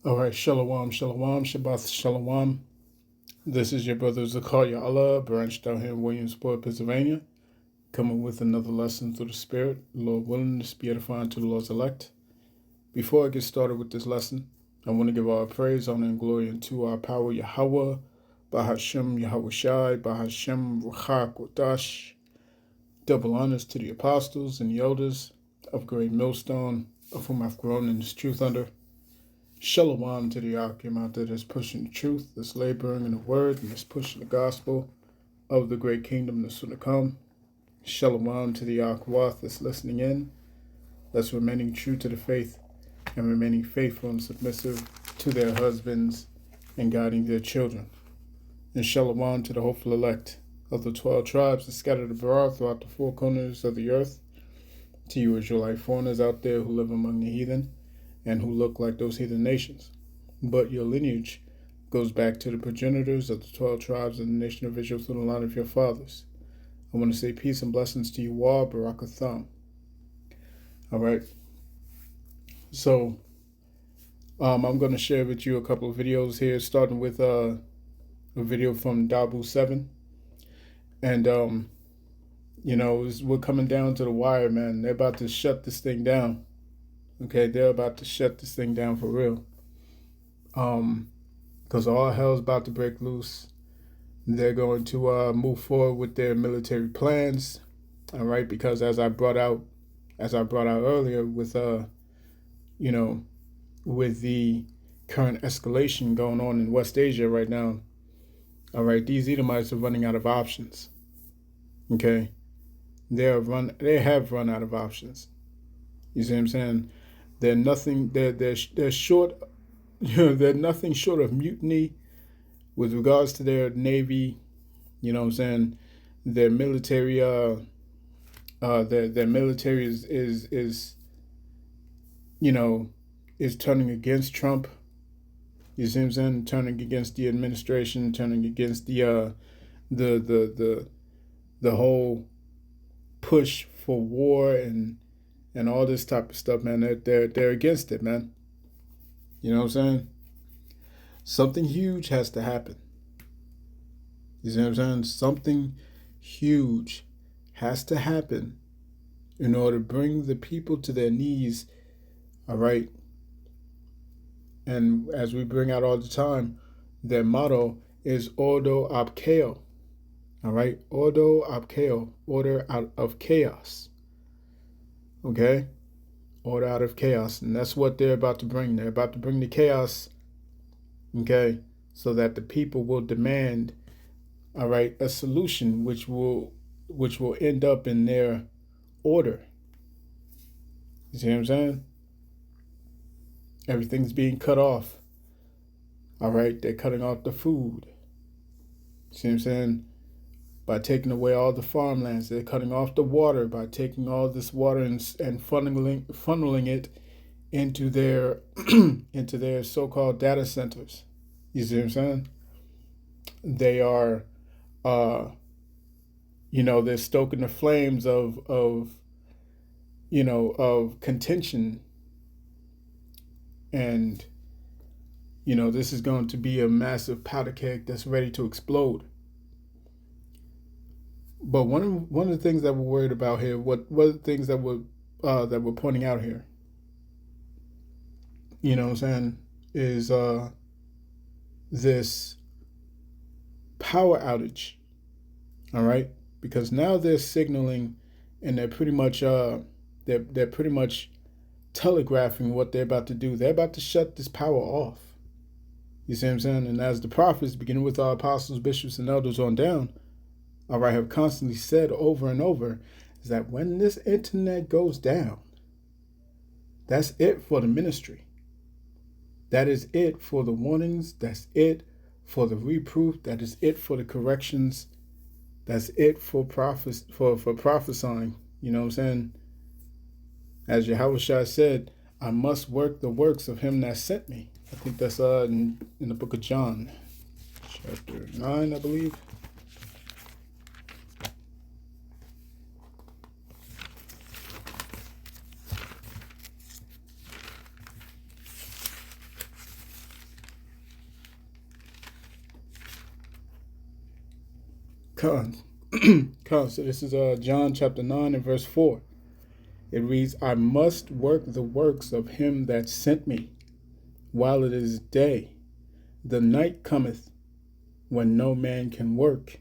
All right, Shalom, Shalom, Shabbat Shalom. This is your brother Zakaria Allah, branched out here in Williamsport, Pennsylvania, coming with another lesson through the Spirit. Lord willing, to be edifying to the Lord's elect. Before I get started with this lesson, I want to give all praise, honor, and glory unto our power Yahweh, Bahashem Yahweh Shai, Bahashem Ruchak Kodash. Double honors to the apostles and the elders of Great Millstone, of whom I've grown in this truth under. Shalom to the Akim out there that's pushing the truth, that's laboring in the word, and that's pushing the gospel of the great kingdom that's soon to come. Shalom to the Akwath that's listening in, that's remaining true to the faith and remaining faithful and submissive to their husbands and guiding their children. And shalom to the hopeful elect of the 12 tribes that scattered abroad throughout the four corners of the earth. To you Israelite foreigners out there who live among the heathen, and who look like those heathen nations. But your lineage goes back to the progenitors of the 12 tribes of the nation of Israel through the line of your fathers. I want to say peace and blessings to you all, Barakatham. All right. So, I'm going to share with you a couple of videos here, starting with a video from Dabu 7. And, we're coming down to the wire, man. They're about to shut this thing down. Okay, they're about to shut this thing down for real. Because all hell's about to break loose. They're going to move forward with their military plans. All right, because as I brought out earlier with with the current escalation going on in West Asia right now. All right, these Edomites are running out of options. Okay, they have run out of options. You see what I'm saying? They're nothing. They're short. They're nothing short of mutiny with regards to their navy. You know what I'm saying? Their military. Their military is turning against Trump. You see what I'm saying? Turning against the administration. Turning against the whole push for war and all this type of stuff, man. They're against it, man. You know what I'm saying? Something huge has to happen. You see what I'm saying? Something huge has to happen in order to bring the people to their knees, all right? And as we bring out all the time, their motto is Ordo ab Chaos, all right? Ordo ab Chaos, order out of chaos. Okay? Order out of chaos. And that's what they're about to bring. They're about to bring the chaos, okay, so that the people will demand, all right, a solution which will end up in their order. You see what I'm saying? Everything's being cut off. All right, they're cutting off the food. See what I'm saying? By taking away all the farmlands, they're cutting off the water by taking all this water and funneling it into their into their so-called data centers. You see what I'm saying? They are, they're stoking the flames of contention, and this is going to be a massive powder keg that's ready to explode. But one of the things that we're worried about here, what are the things that we're pointing out here, you know what I'm saying, is this power outage. All right, because now they're signaling, and they're pretty much telegraphing what they're about to do. They're about to shut this power off. You see what I'm saying? And as the prophets, beginning with our apostles, bishops, and elders on down, all right, have constantly said over and over, is that when this internet goes down, that's it for the ministry. That is it for the warnings. That's it for the reproof. That is it for the corrections. That's it for prophesying. You know what I'm saying? As Yahushua said, I must work the works of him that sent me. I think that's in the book of John, chapter 9, I believe. So this is John chapter 9 and verse 4. It reads, I must work the works of him that sent me, while it is day. The night cometh, when no man can work.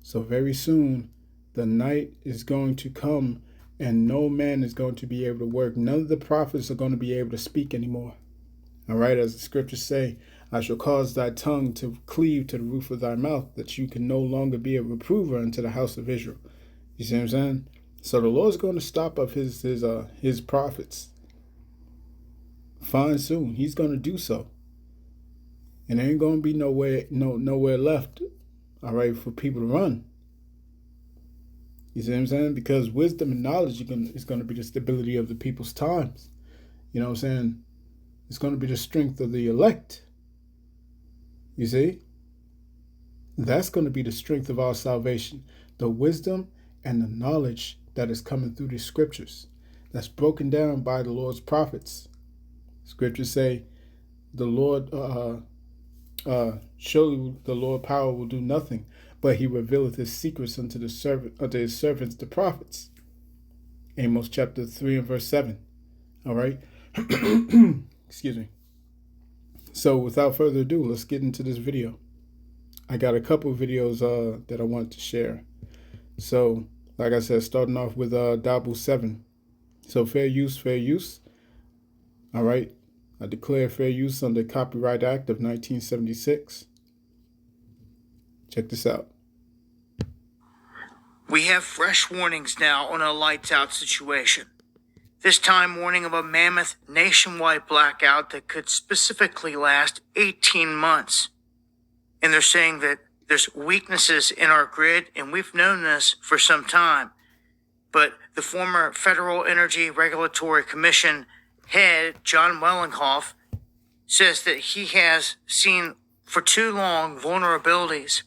So very soon, the night is going to come, and no man is going to be able to work. None of the prophets are going to be able to speak anymore. All right, as the scriptures say, I shall cause thy tongue to cleave to the roof of thy mouth, that you can no longer be a reprover unto the house of Israel. You see what I'm saying? So the Lord's going to stop up his prophets. Fine soon. He's going to do so. And there ain't going to be nowhere left, all right, for people to run. You see what I'm saying? Because wisdom and knowledge is going to be the stability of the people's times. You know what I'm saying? It's going to be the strength of the elect. You see? That's going to be the strength of our salvation. The wisdom and the knowledge that is coming through the scriptures. That's broken down by the Lord's prophets. Scriptures say, the Lord, surely the Lord power will do nothing, but he revealeth his secrets unto his servants, the prophets. Amos chapter 3 and verse 7. All right? Excuse me. So without further ado, let's get into this video. I got a couple of videos that I want to share. So, like I said, starting off with Dabu 7. So fair use, fair use. All right. I declare fair use under the Copyright Act of 1976. Check this out. We have fresh warnings now on a lights out situation. This time warning of a mammoth nationwide blackout that could specifically last 18 months. And they're saying that there's weaknesses in our grid, and we've known this for some time. But the former Federal Energy Regulatory Commission head, John Wellinghoff, says that he has seen for too long vulnerabilities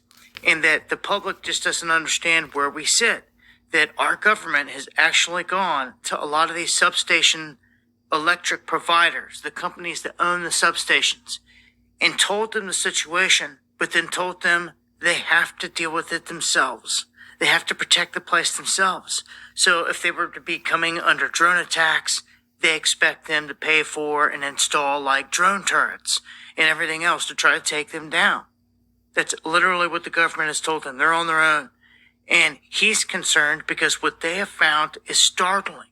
and that the public just doesn't understand where we sit. That our government has actually gone to a lot of these substation electric providers, the companies that own the substations, and told them the situation, but then told them they have to deal with it themselves. They have to protect the place themselves. So if they were to be coming under drone attacks, they expect them to pay for and install like drone turrets and everything else to try to take them down. That's literally what the government has told them. They're on their own. And he's concerned because what they have found is startling.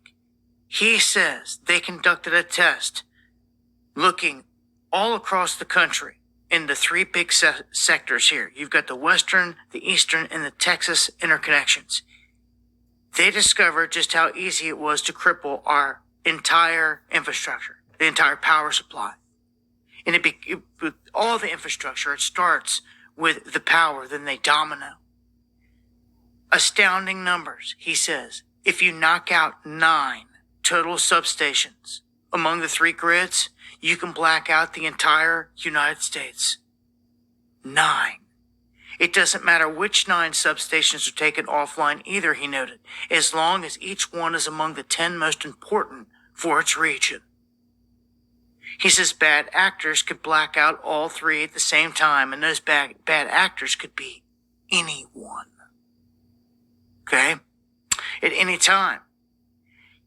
He says they conducted a test looking all across the country in the three big sectors here. You've got the Western, the Eastern, and the Texas interconnections. They discovered just how easy it was to cripple our entire infrastructure, the entire power supply. And with all the infrastructure, it starts with the power, then they domino. Astounding numbers, he says. If you knock out 9 total substations among the 3 grids, you can black out the entire United States. 9. It doesn't matter which 9 substations are taken offline either, he noted, as long as each one is among the 10 most important for its region. He says bad actors could black out all 3 at the same time, and those bad actors could be anyone. Okay? At any time.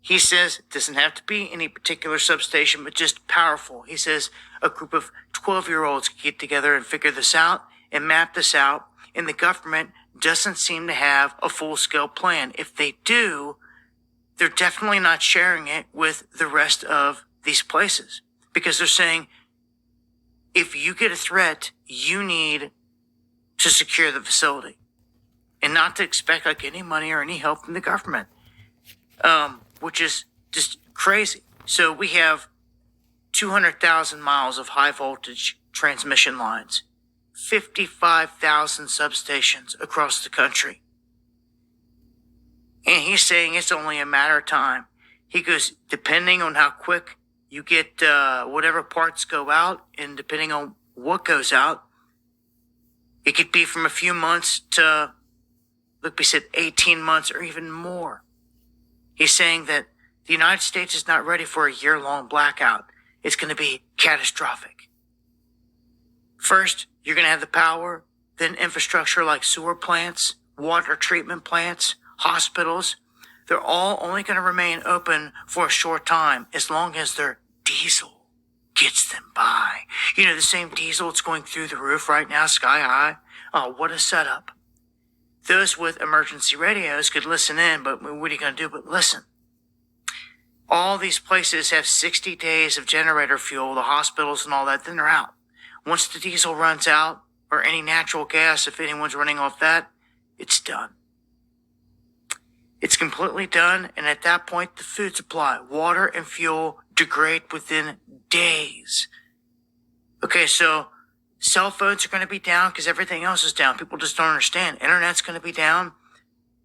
He says it doesn't have to be any particular substation, but just powerful. He says a group of 12-year-olds can get together and figure this out and map this out, and the government doesn't seem to have a full-scale plan. If they do, they're definitely not sharing it with the rest of these places, because they're saying, if you get a threat, you need to secure the facility. And not to expect like any money or any help from the government, which is just crazy. So we have 200,000 miles of high voltage transmission lines, 55,000 substations across the country. And he's saying it's only a matter of time. He goes, depending on how quick you get whatever parts go out, and depending on what goes out, it could be from a few months to, look, we said 18 months or even more. He's saying that the United States is not ready for a year-long blackout. It's going to be catastrophic. First, you're going to have the power, then infrastructure like sewer plants, water treatment plants, hospitals, they're all only going to remain open for a short time as long as their diesel gets them by. You know, the same diesel that's going through the roof right now, sky high. Oh, what a setup. Those with emergency radios could listen in, but what are you going to do but listen? All these places have 60 days of generator fuel, the hospitals and all that, then they're out. Once the diesel runs out, or any natural gas, if anyone's running off that, it's done. It's completely done, and at that point, the food supply, water and fuel degrade within days. Okay, so cell phones are going to be down because everything else is down. People just don't understand. Internet's going to be down,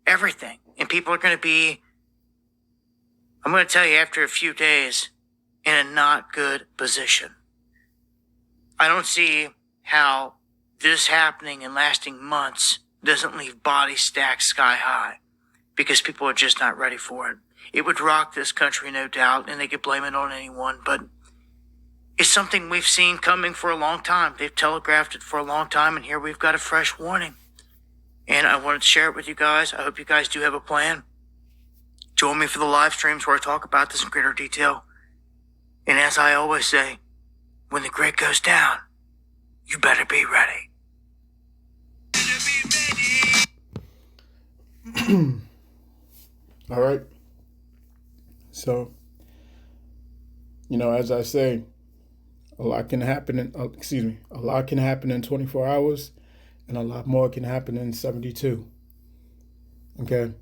everything. And people are going to be, I'm going to tell you, after a few days, in a not good position. I don't see how this happening and lasting months doesn't leave bodies stacked sky high, because people are just not ready for it. It would rock this country, no doubt, and they could blame it on anyone, but it's something we've seen coming for a long time. They've telegraphed it for a long time, and here we've got a fresh warning. And I wanted to share it with you guys. I hope you guys do have a plan. Join me for the live streams where I talk about this in greater detail. And as I always say, when the grid goes down, you better be ready. All right. So, you know, as I say, a lot can happen a lot can happen in 24 hours, and a lot more can happen in 72. Okay.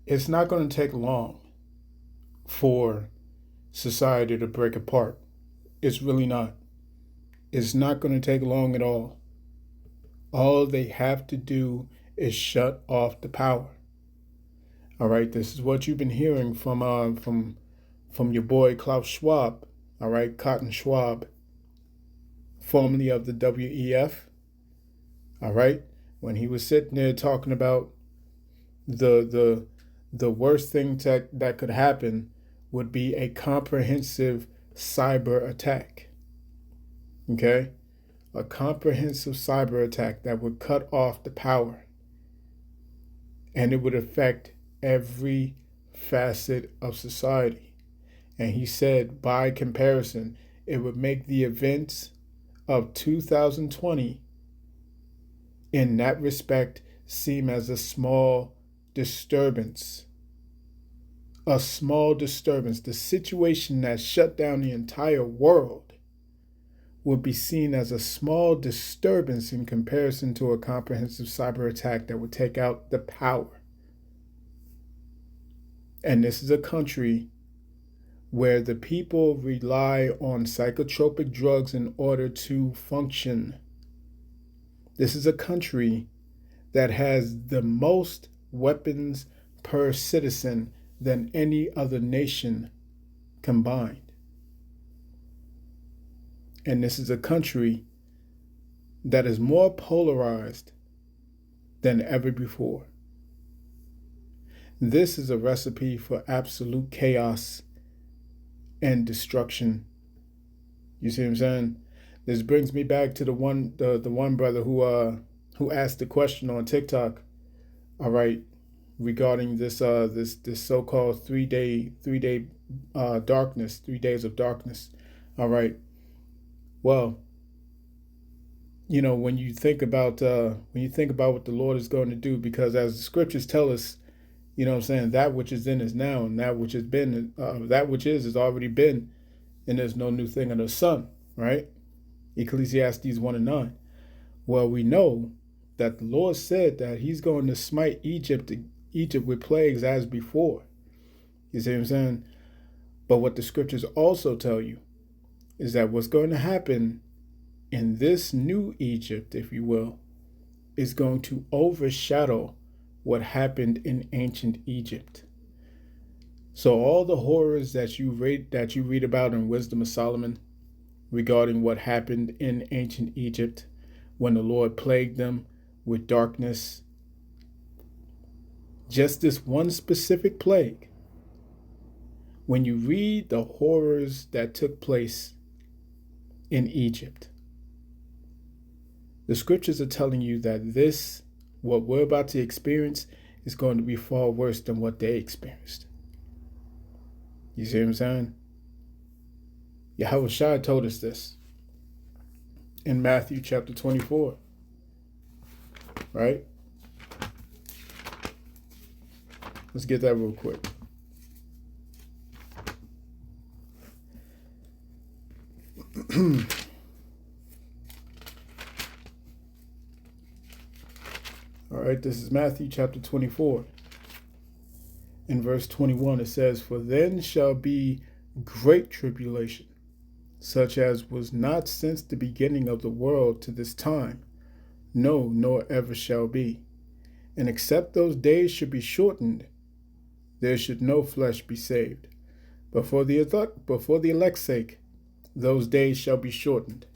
It's not going to take long for society to break apart. It's really not. It's not going to take long at all. All they have to do is shut off the power. All right, this is what you've been hearing from your boy Klaus Schwab. All right, Cotton Schwab, formerly of the WEF. All right, when he was sitting there talking about the worst thing that could happen would be a comprehensive cyber attack. Okay, a comprehensive cyber attack that would cut off the power, and it would affect every facet of society. And he said, by comparison, it would make the events of 2020 in that respect seem as a small disturbance. A small disturbance. The situation that shut down the entire world would be seen as a small disturbance in comparison to a comprehensive cyber attack that would take out the power. And this is a country where the people rely on psychotropic drugs in order to function. This is a country that has the most weapons per citizen than any other nation combined. And this is a country that is more polarized than ever before. This is a recipe for absolute chaos and destruction. You see what I'm saying? This brings me back to the one brother who asked the question on TikTok, all right, regarding this so-called 3 day darkness, 3 days of darkness. All right. Well, you know, when you think about what the Lord is going to do, because as the scriptures tell us, you know what I'm saying, that which is in is now, and that which has been, that which is has already been, and there's no new thing under the sun, right? Ecclesiastes 1:9. Well, we know that the Lord said that he's going to smite Egypt with plagues as before. You see what I'm saying? But what the scriptures also tell you is that what's going to happen in this new Egypt, if you will, is going to overshadow what happened in ancient Egypt. So all the horrors that you read about in Wisdom of Solomon regarding what happened in ancient Egypt when the Lord plagued them with darkness, just this one specific plague, when you read the horrors that took place in Egypt, The scriptures are telling you that what we're about to experience, is going to be far worse than what they experienced. You see what I'm saying? Yahweh Shai told us this in Matthew chapter 24, right? Let's get that real quick. All right, this is Matthew chapter 24. In verse 21, it says, "For then shall be great tribulation, such as was not since the beginning of the world to this time, no, nor ever shall be. And except those days should be shortened, there should no flesh be saved. But for the elect's sake, those days shall be shortened."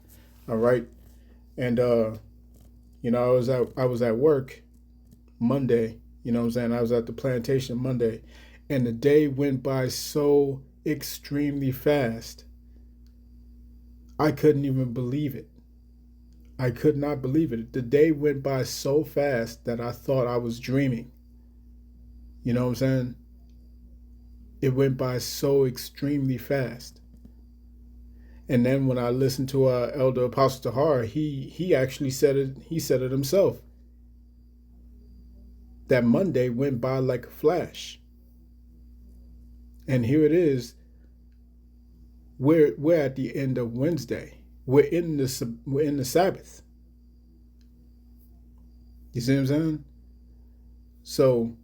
All right. And I was at work Monday, you know what I'm saying? I was at the plantation Monday, and the day went by so extremely fast. I couldn't even believe it. I could not believe it. The day went by so fast that I thought I was dreaming. You know what I'm saying? It went by so extremely fast. And then when I listened to Elder Apostle Tahar, he actually said it. He said it himself. That Monday went by like a flash. And here it is. We're at the end of Wednesday. We're in the Sabbath. You see what I'm saying? So,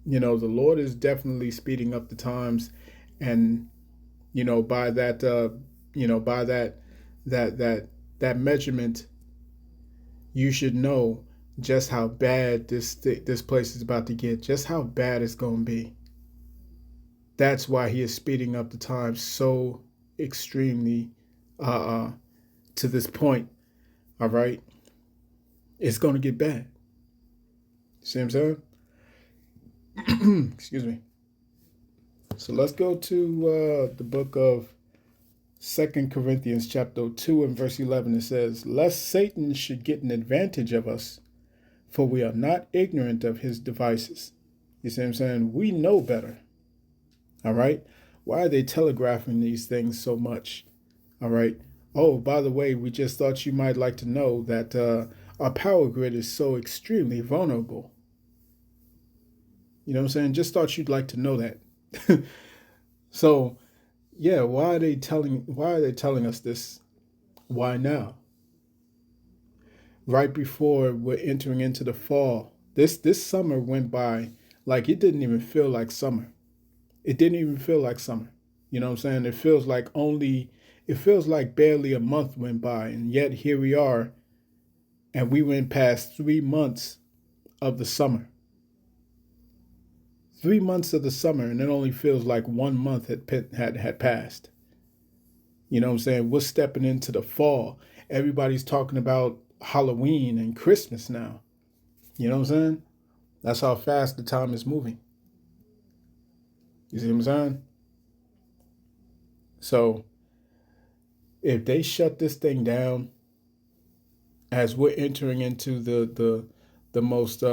the Lord is definitely speeding up the times, and by that that measurement, you should know just how bad this place is about to get, just how bad it's going to be. That's why he is speeding up the time so extremely to this point. All right. It's going to get bad. See what I'm saying? Excuse me. So let's go to the book of 2 Corinthians chapter 2 and verse 11. It says, "Lest Satan should get an advantage of us, for we are not ignorant of his devices." You see what I'm saying? We know better. All right. Why are they telegraphing these things so much? All right. Oh, by the way, we just thought you might like to know that our power grid is so extremely vulnerable. You know what I'm saying? Just thought you'd like to know that. So, yeah, why are they telling us this? Why now? Right before we're entering into the fall. This summer went by like it didn't even feel like summer. It didn't even feel like summer. You know what I'm saying? It feels like barely a month went by, and yet here we are, and we went past 3 months of the summer. 3 months of the summer, and it only feels like 1 month had passed. You know what I'm saying? We're stepping into the fall. Everybody's talking about Halloween and Christmas now. You know what I'm saying? That's how fast the time is moving. You see what I'm saying? So, if they shut this thing down as we're entering into the most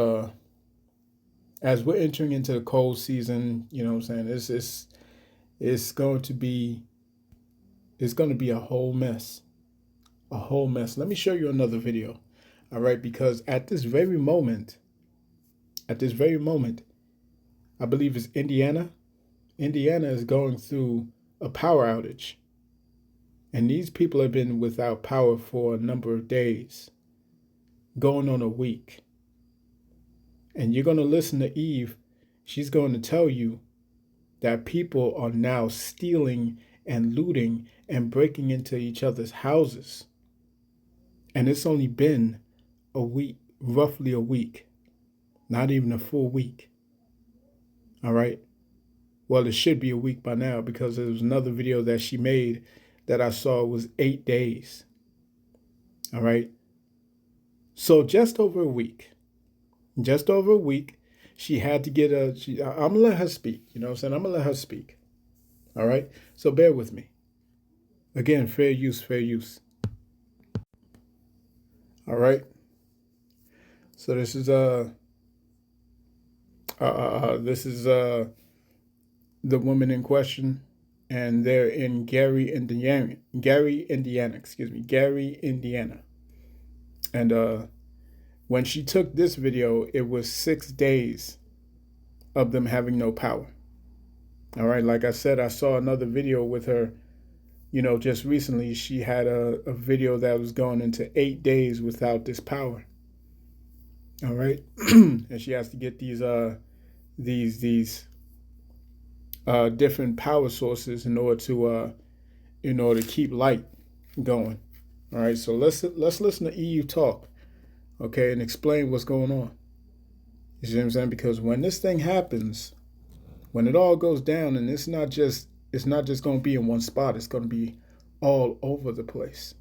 as we're entering into the cold season, you know what I'm saying? It's going to be a whole mess. A whole mess. Let me show you another video. All right, because at this very moment, I believe it's Indiana. Indiana is going through a power outage. And these people have been without power for a number of days, going on a week. And you're going to listen to Eve. She's going to tell you that people are now stealing and looting and breaking into each other's houses. And it's only been a week, roughly a week, not even a full week. All right. Well, it should be a week by now, because there was another video that she made that I saw was 8 days. All right. So just over a week, she had to get I'm going to let her speak. You know what I'm saying? I'm going to let her speak. All right. So bear with me. Again, fair use. All right. So this is the woman in question, and they're in Gary, Indiana. Gary, Indiana. And when she took this video, it was 6 days of them having no power. All right, like I said, I saw another video with her, just recently. She had a video that was going into 8 days without this power. All right. And she has to get these different power sources in order to keep light going. All right, so let's listen to EU talk, okay, and explain what's going on. You see what I'm saying? Because when this thing happens, when it all goes down, and it's not just going to be in one spot. It's going to be all over the place.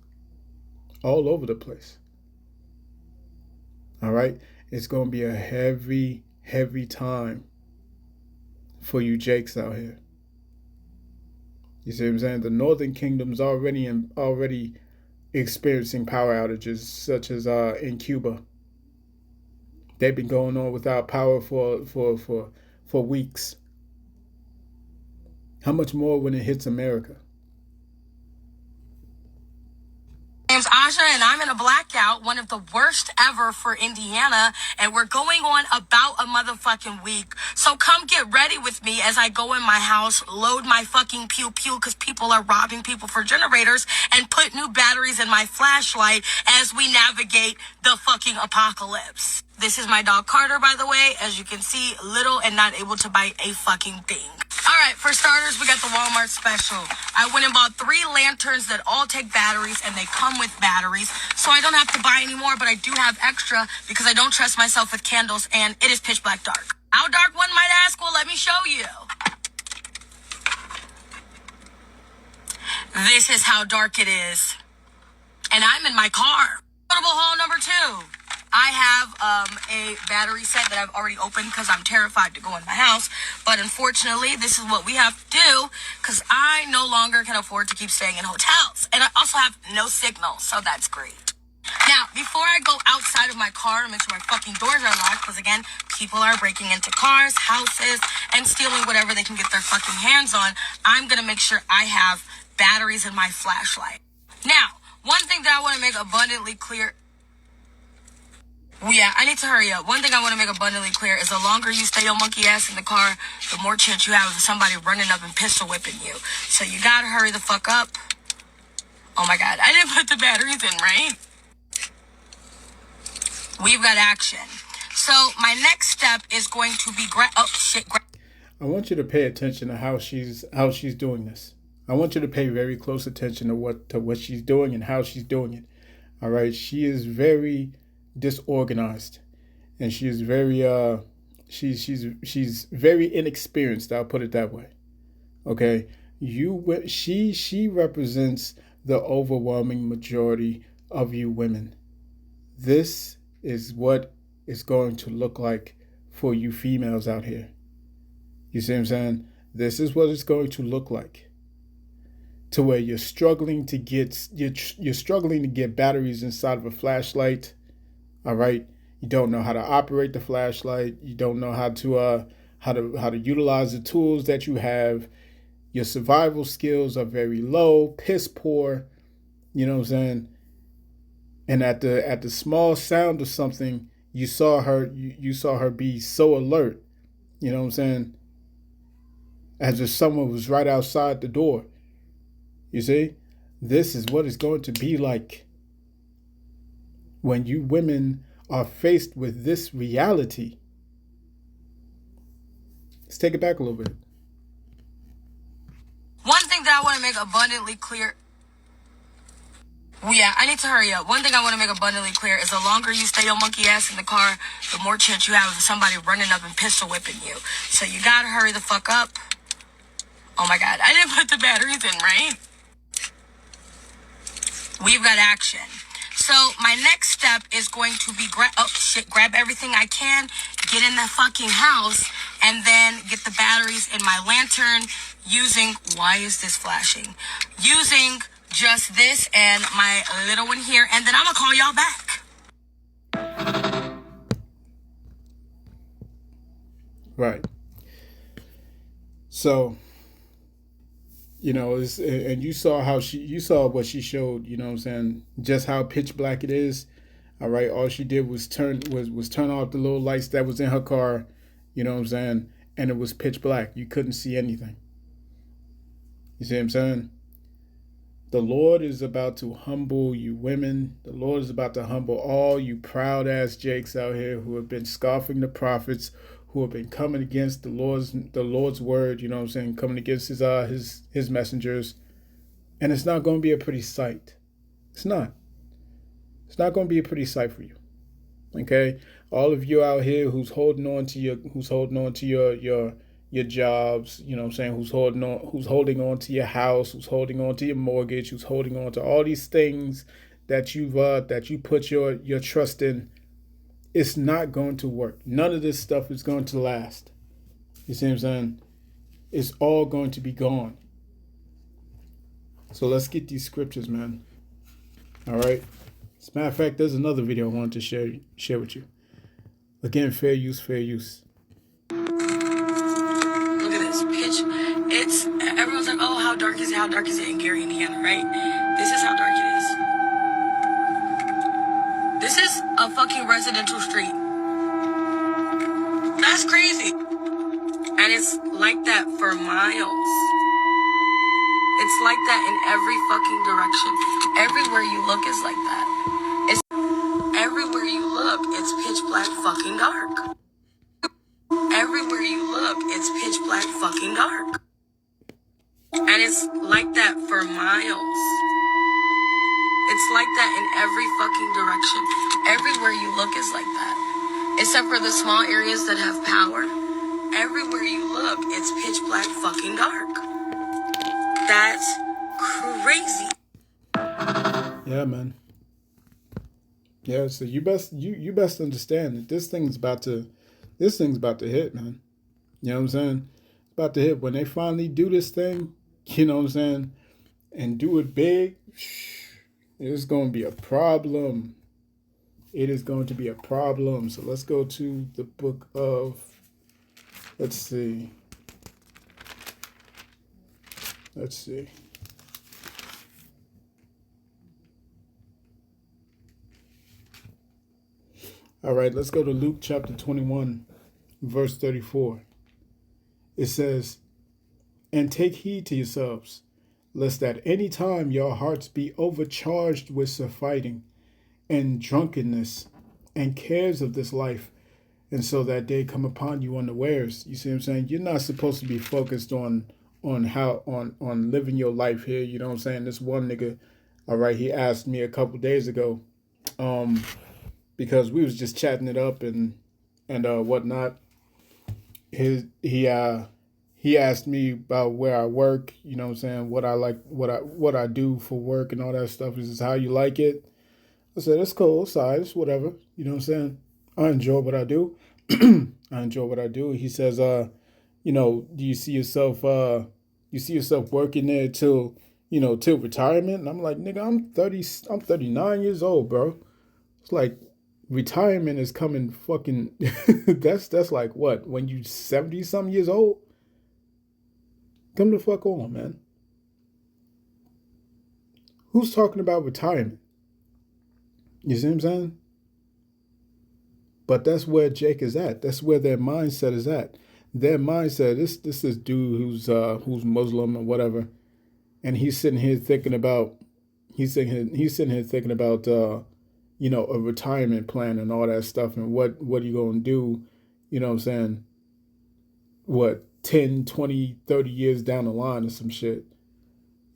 All over the place. All right? It's going to be a heavy, heavy time for you Jakes out here. You see what I'm saying? The Northern Kingdom's already experiencing power outages, such as in Cuba. They've been going on without power for weeks. How much more when it hits America? My name's Aja, and I'm in a blackout, one of the worst ever for Indiana, and we're going on about a motherfucking week. So come get ready with me as I go in my house, load my fucking pew-pew, because people are robbing people for generators, and put new batteries in my flashlight as we navigate the fucking apocalypse. This is my dog Carter, by the way. As you can see, little and not able to bite a fucking thing. All right, for starters, we got the Walmart special. I went and bought 3 lanterns that all take batteries, and they come with batteries, so I don't have to buy any more, but I do have extra because I don't trust myself with candles, and it is pitch black dark. How dark, one might ask? Well, let me show you. This is how dark it is. And I'm in my car. Notable haul number 2. I have a battery set that I've already opened because I'm terrified to go in my house. But unfortunately, this is what we have to do because I no longer can afford to keep staying in hotels. And I also have no signal, so that's great. Now, before I go outside of my car and make sure my fucking doors are locked, because again, people are breaking into cars, houses, and stealing whatever they can get their fucking hands on, I'm going to make sure I have batteries in my flashlight. Now, one thing that I want to make abundantly clear... Yeah, I need to hurry up. One thing I want to make abundantly clear is the longer you stay your monkey ass in the car, the more chance you have of somebody running up and pistol whipping you. So you gotta hurry the fuck up. Oh my god, I didn't put the batteries in, right? We've got action. So my next step is going to be I want you to pay attention to how she's doing this. I want you to pay very close attention to what she's doing and how she's doing it. All right, she is very disorganized, and she is very she's very inexperienced. I'll put it that way. Okay, she represents the overwhelming majority of you women. This is what it's going to look like for you females out here. You see what I'm saying? This is what it's going to look like. To where you're struggling to get batteries inside of a flashlight. All right, you don't know how to operate the flashlight. You don't know how to utilize the tools that you have. Your survival skills are very low, piss poor. You know what I'm saying? And at the small sound of something, you saw her be so alert. You know what I'm saying? As if someone was right outside the door. You see, this is what it's going to be like when you women are faced with this reality. Let's take it back a little bit. One thing that I want to make abundantly clear... Yeah, I need to hurry up. One thing I want to make abundantly clear is the longer you stay your monkey ass in the car, the more chance you have of somebody running up and pistol whipping you. So you gotta hurry the fuck up. Oh my god, I didn't put the batteries in, right? We've got action. So my next step is going to be grab everything I can, get in the fucking house, and then get the batteries in my lantern using... Why is this flashing? Using just this and my little one here, and then I'm gonna call y'all back. Right. So, and you saw what she showed, you know what I'm saying, just how pitch black it is. All right, all she did was turn off the little lights that was in her car, you know what I'm saying, and it was pitch black. You couldn't see anything. You see what I'm saying? The Lord is about to humble you women. The Lord is about to humble all you proud ass jakes out here who have been scoffing the prophets, who have been coming against the Lord's word, you know what I'm saying, coming against his messengers. And it's not going to be a pretty sight. It's not. It's not going to be a pretty sight for you. Okay? All of you out here who's holding on to your jobs, you know what I'm saying, who's holding on to your house, who's holding on to your mortgage, who's holding on to all these things that you put your trust in, it's not going to work. None of this stuff is going to last. You see what I'm saying? It's all going to be gone. So let's get these scriptures, man. All right. As a matter of fact, there's another video I wanted to share with you. Again, fair use, fair use. Everyone's like, oh, how dark is it? How dark is it in Gary, Indiana, right? This is how dark it is. This is a fucking residential street. That's crazy. And it's like that for miles. It's like that in every fucking direction. Everywhere you look is like that. Everywhere you look, it's pitch black fucking dark. Everywhere you look, it's pitch black fucking dark. And it's like that for miles. It's like that in every fucking direction. Everywhere you look is like that. Except for the small areas that have power. Everywhere you look, it's pitch black fucking dark. That's crazy. Yeah, man. Yeah, so you best understand that this thing's about to hit, man. You know what I'm saying? It's about to hit. When they finally do this thing, you know what I'm saying, and do it big, it's going to be a problem. It is going to be a problem. So let's go to the book of, let's see. All right, let's go to Luke chapter 21, verse 34. It says, "And take heed to yourselves, lest at any time your hearts be overcharged with surfeiting and drunkenness and cares of this life, and so that day come upon you unawares." You see what I'm saying? You're not supposed to be focused on living your life here. You know what I'm saying? This one nigga, all right, he asked me a couple days ago, because we was just chatting it up and whatnot. He asked me about where I work, you know what I'm saying, what I like, what I do for work and all that stuff. Is this how you like it? I said, it's cool, it's all right, it's whatever. You know what I'm saying? I enjoy what I do. I enjoy what I do. He says, do you see yourself working there till retirement? And I'm like, nigga, I'm 39 years old, bro. It's like retirement is coming fucking that's like what, when you 70 something years old? Come the fuck on, man. Who's talking about retirement? You see what I'm saying? But that's where Jake is at. That's where their mindset is at. Their mindset, this is dude who's Muslim or whatever, and he's sitting here thinking about a retirement plan and all that stuff, and what are you going to do, you know what I'm saying, what, 10, 20, 30 years down the line or some shit.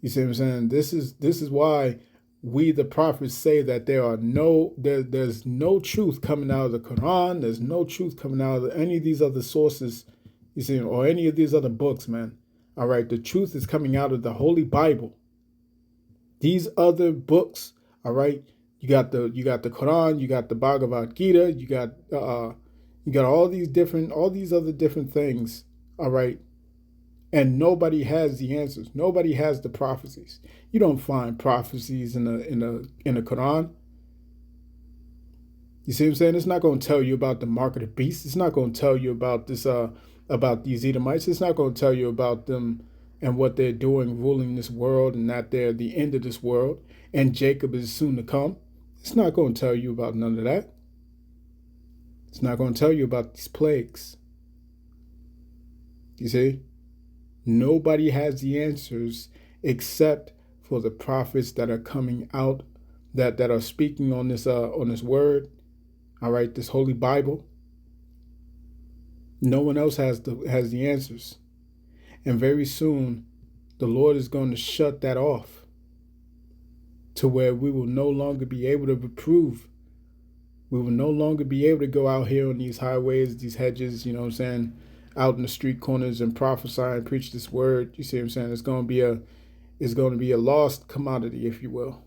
You see what I'm saying? This is why we, the prophets, say that there's no truth coming out of the Quran. There's no truth coming out of any of these other sources, you see, or any of these other books, man. All right, the truth is coming out of the Holy Bible. These other books, all right, you got the Quran, you got the Bhagavad Gita, you got all these other different things, all right, and nobody has the answers. Nobody has the prophecies. You don't find prophecies in the Quran. You see what I'm saying? It's not going to tell you about the mark of the beast. It's not going to tell you about this, about these Edomites. It's not going to tell you about them and what they're doing, ruling this world, and that they're the end of this world, and Jacob is soon to come. It's not going to tell you about none of that. It's not going to tell you about these plagues. You see? Nobody has the answers except for the prophets that are coming out, that are speaking on this word. All right, this Holy Bible. No one else has the answers. And very soon, the Lord is going to shut that off to where we will no longer be able to reprove. We will no longer be able to go out here on these highways, these hedges, you know what I'm saying, out in the street corners and prophesy and preach this word. You see what I'm saying? It's going to be a lost commodity, if you will.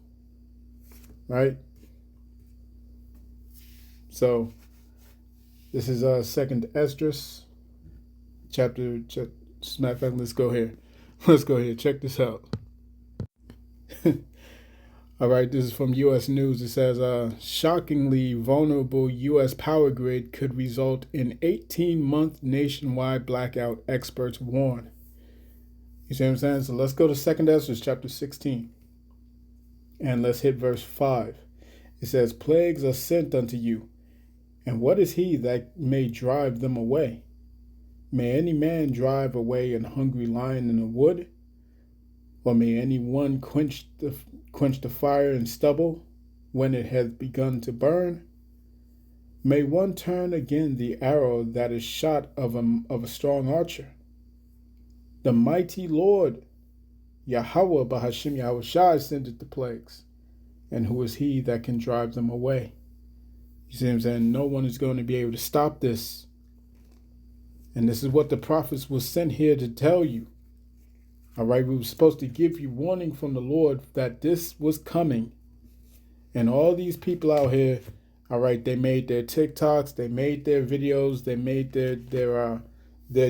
Right? So this is 2nd Esdras chapter. As a matter of fact, let's go here. Let's go here. Check this out. All right, this is from U.S. News. It says, shockingly vulnerable U.S. power grid could result in 18-month nationwide blackout, experts warn. You see what I'm saying? So let's go to 2nd Ezra chapter 16. And let's hit verse 5. It says, plagues are sent unto you, and what is he that may drive them away? May any man drive away an hungry lion in a wood? Or may any one quench the fire in stubble when it has begun to burn? May one turn again the arrow that is shot of a strong archer? The mighty Lord, Yahweh Bahashim Yahushai, sendeth the plagues, and who is he that can drive them away? You see what I'm saying? No one is going to be able to stop this. And this is what the prophets were sent here to tell you. All right, we were supposed to give you warning from the Lord that this was coming. And all these people out here, all right, they made their TikToks, they made their videos, they made their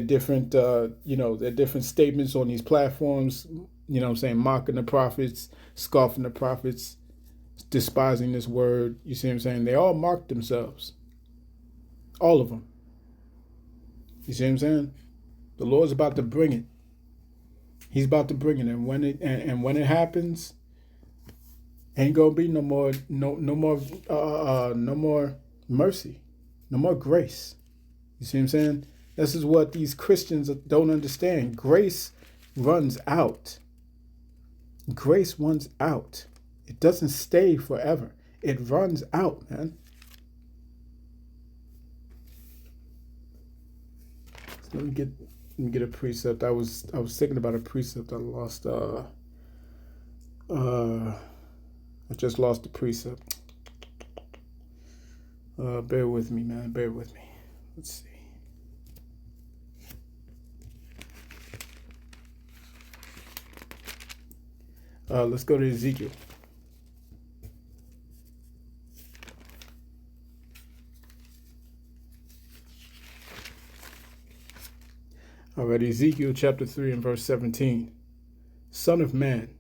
different, their different statements on these platforms, you know what I'm saying, mocking the prophets, scoffing the prophets, despising this word. You see what I'm saying? They all mocked themselves. All of them. You see what I'm saying? The Lord's about to bring it. He's about to bring it, and when it happens, ain't gonna be no more mercy, no more grace. You see what I'm saying? This is what these Christians don't understand. Grace runs out. Grace runs out. It doesn't stay forever. It runs out, man. So let me get a precept. I was thinking about a precept. I lost. I just lost the precept. Bear with me, man. Bear with me. Let's see. Let's go to Ezekiel. All right, Ezekiel chapter 3 and verse 17. Son of man,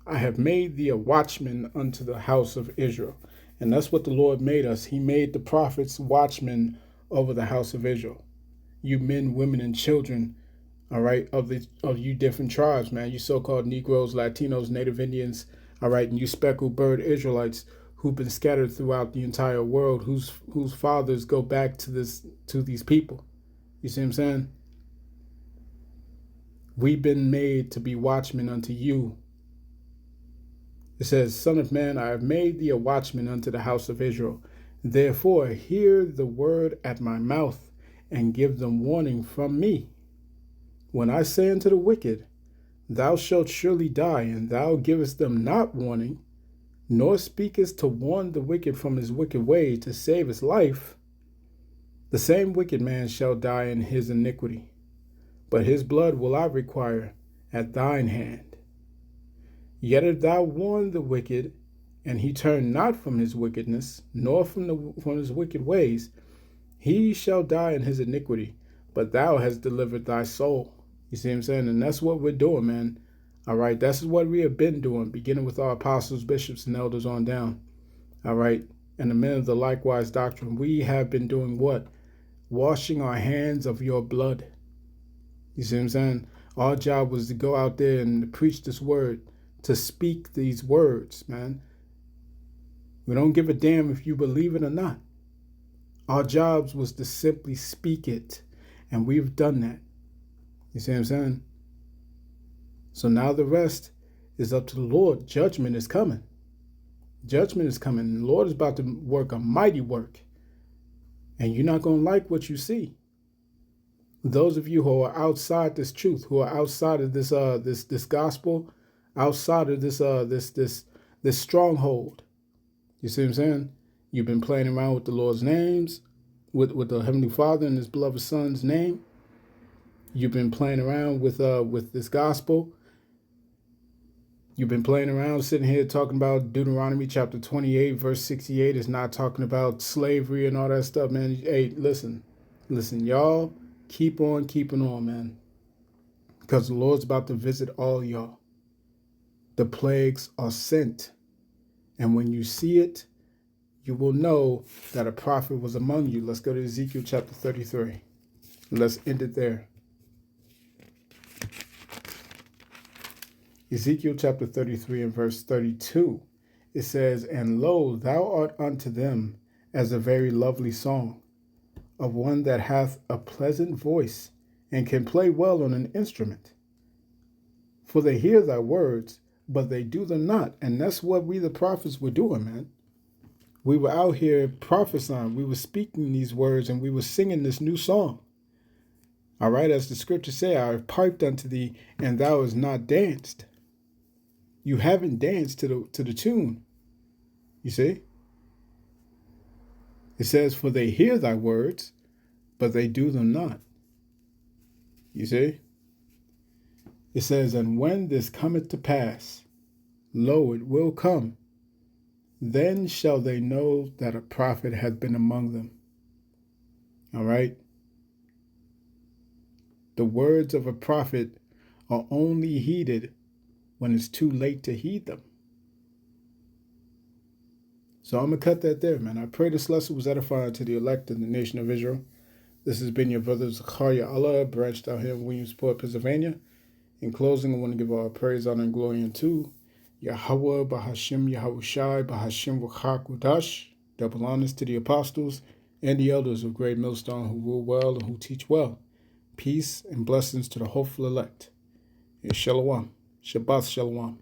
I have made thee a watchman unto the house of Israel. And that's what the Lord made us. He made the prophets watchmen over the house of Israel. You men, women, and children, all right, of you different tribes, man. You so-called Negroes, Latinos, Native Indians, all right, and you speckled bird Israelites who've been scattered throughout the entire world, whose fathers go back to these people. You see what I'm saying? We've been made to be watchmen unto you. It says, Son of man, I have made thee a watchman unto the house of Israel. Therefore, hear the word at my mouth, and give them warning from me. When I say unto the wicked, Thou shalt surely die, and thou givest them not warning, nor speakest to warn the wicked from his wicked way to save his life, the same wicked man shall die in his iniquity. But his blood will I require at thine hand. Yet if thou warn the wicked, and he turn not from his wickedness, nor from his wicked ways, he shall die in his iniquity, but thou hast delivered thy soul. You see what I'm saying? And that's what we're doing, man. All right, that's what we have been doing, beginning with our apostles, bishops, and elders on down. All right, and the men of the likewise doctrine, we have been doing what? Washing our hands of your blood. You see what I'm saying? Our job was to go out there and preach this word, to speak these words, man. We don't give a damn if you believe it or not. Our jobs was to simply speak it, and we've done that. You see what I'm saying? So now the rest is up to the Lord. Judgment is coming. Judgment is coming. The Lord is about to work a mighty work, and you're not going to like what you see. Those of you who are outside this truth, who are outside of this this gospel, outside of this stronghold, you see what I'm saying? You've been playing around with the Lord's names, with the Heavenly Father and His beloved Son's name. You've been playing around with this gospel. You've been playing around sitting here talking about Deuteronomy chapter 28, verse 68 is not talking about slavery and all that stuff, man. Hey, listen, y'all, keep on keeping on, man. Because the Lord's about to visit all y'all. The plagues are sent. And when you see it, you will know that a prophet was among you. Let's go to Ezekiel chapter 33. Let's end it there. Ezekiel chapter 33 and verse 32, it says, "And lo, thou art unto them as a very lovely song, of one that hath a pleasant voice, and can play well on an instrument. For they hear thy words, but they do them not." And that's what we the prophets were doing, man. We were out here prophesying. We were speaking these words, and we were singing this new song. All right, as the scriptures say, I have piped unto thee, and thou hast not danced. You haven't danced to the tune. You see? It says, for they hear thy words, but they do them not. You see? It says, and when this cometh to pass, lo, it will come, then shall they know that a prophet hath been among them. All right? The words of a prophet are only heeded when it's too late to heed them. So I'm going to cut that there, man. I pray this lesson was edifying to the elect in the nation of Israel. This has been your brother Zakaria Allah, branched out here in Williamsport, Pennsylvania. In closing, I want to give all praise, honor, and glory unto Yahweh, Bahashim, Yahushai, Bahashim, Wachak, Wadash. Double honors to the apostles and the elders of Great Millstone who rule well and who teach well. Peace and blessings to the hopeful elect. And Shalom. Shabbat Shalom.